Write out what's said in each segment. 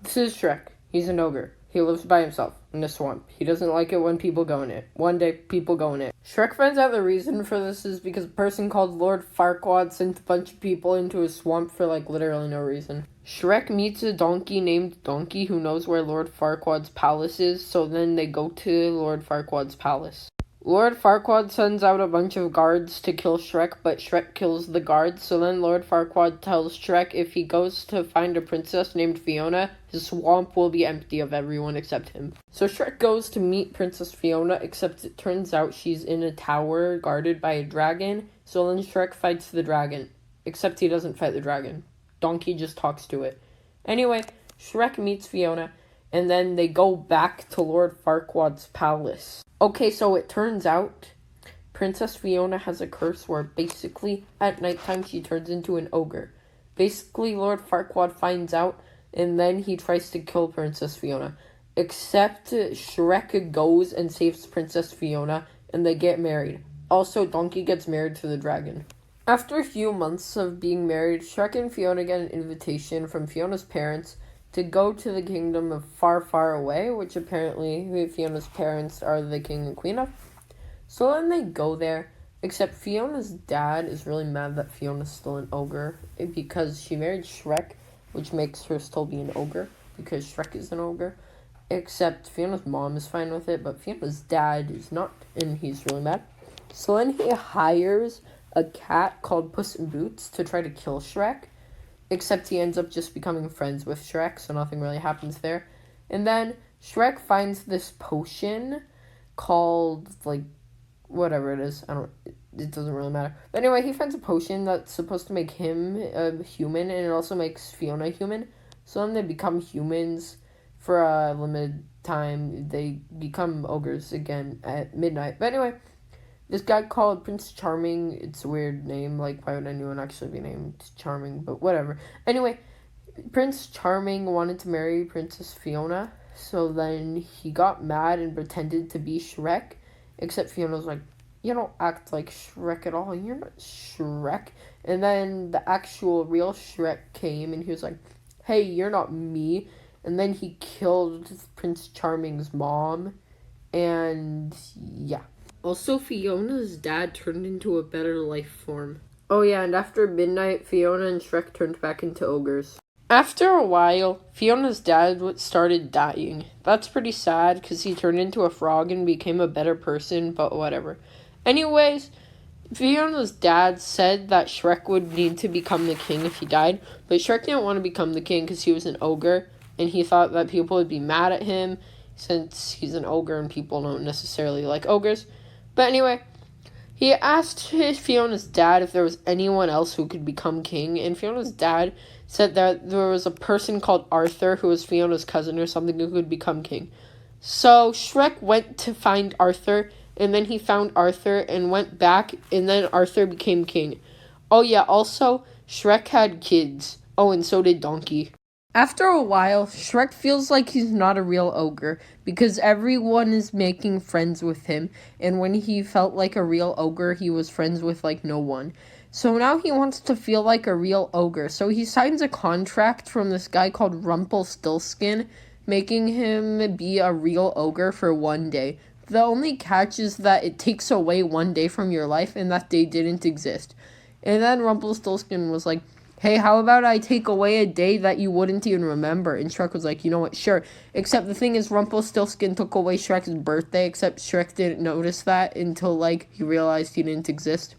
This is Shrek. He's an ogre. He lives by himself in a swamp. He doesn't like it when people go in it. One day, people go in it. Shrek finds out the reason for this is because a person called Lord Farquaad sent a bunch of people into a swamp for, literally no reason. Shrek meets a donkey named Donkey who knows where Lord Farquaad's palace is, so then they go to Lord Farquaad's palace. Lord Farquaad sends out a bunch of guards to kill Shrek, but Shrek kills the guards, so then Lord Farquaad tells Shrek if he goes to find a princess named Fiona, his swamp will be empty of everyone except him. So Shrek goes to meet Princess Fiona, except it turns out she's in a tower guarded by a dragon, so then Shrek fights the dragon, except he doesn't fight the dragon. Donkey just talks to it. Anyway, Shrek meets Fiona, and then they go back to Lord Farquaad's palace. Okay, so it turns out Princess Fiona has a curse where basically at nighttime she turns into an ogre. Basically, Lord Farquaad finds out and then he tries to kill Princess Fiona. Except Shrek goes and saves Princess Fiona and they get married. Also, Donkey gets married to the dragon. After a few months of being married, Shrek and Fiona get an invitation from Fiona's parents to go to the kingdom of Far, Far Away, which apparently Fiona's parents are the king and queen of. So then they go there, except Fiona's dad is really mad that Fiona's still an ogre, because she married Shrek, which makes her still be an ogre, because Shrek is an ogre. Except Fiona's mom is fine with it, but Fiona's dad is not, and he's really mad. So then he hires a cat called Puss in Boots to try to kill Shrek. Except he ends up just becoming friends with Shrek, so nothing really happens there. And then Shrek finds this potion called, whatever it is. It doesn't really matter. But anyway, he finds a potion that's supposed to make him a human, and it also makes Fiona human. So then they become humans for a limited time. They become ogres again at midnight. But anyway, this guy called Prince Charming, it's a weird name, why would anyone actually be named Charming, but whatever. Anyway, Prince Charming wanted to marry Princess Fiona, so then he got mad and pretended to be Shrek, except Fiona's like, you don't act like Shrek at all, you're not Shrek. And then the actual real Shrek came, and he was like, hey, you're not me. And then he killed Prince Charming's mom, and yeah. Also, Fiona's dad turned into a better life form. Oh yeah, and after midnight, Fiona and Shrek turned back into ogres. After a while, Fiona's dad started dying. That's pretty sad, because he turned into a frog and became a better person, but whatever. Anyways, Fiona's dad said that Shrek would need to become the king if he died, but Shrek didn't want to become the king because he was an ogre, and he thought that people would be mad at him, since he's an ogre and people don't necessarily like ogres. But anyway, he asked Fiona's dad if there was anyone else who could become king, and Fiona's dad said that there was a person called Arthur, who was Fiona's cousin or something, who could become king. So Shrek went to find Arthur, and then he found Arthur and went back, and then Arthur became king. Oh yeah, also, Shrek had kids. Oh, and so did Donkey. After a while, Shrek feels like he's not a real ogre, because everyone is making friends with him, and when he felt like a real ogre, he was friends with, no one. So now he wants to feel like a real ogre, so he signs a contract from this guy called Rumpelstiltskin, making him be a real ogre for 1 day. The only catch is that it takes away 1 day from your life, and that day didn't exist. And then Rumpelstiltskin was like, hey, how about I take away a day that you wouldn't even remember? And Shrek was like, you know what, sure. Except the thing is, Rumpelstiltskin took away Shrek's birthday, except Shrek didn't notice that until, he realized he didn't exist.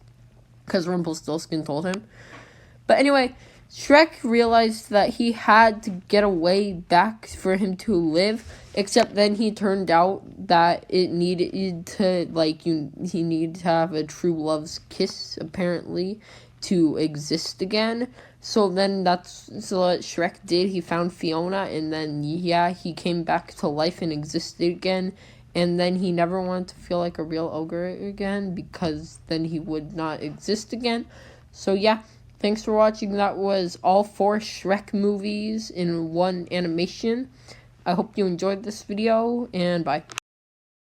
Because Rumpelstiltskin told him. But anyway, Shrek realized that he had to get a way back for him to live, except then he turned out that it needed to, he needed to have a true love's kiss, apparently, to exist again. So then that's what Shrek did. He found Fiona, and then, he came back to life and existed again. And then he never wanted to feel like a real ogre again, because then he would not exist again. So yeah, thanks for watching. That was all 4 Shrek movies in one animation. I hope you enjoyed this video, and bye.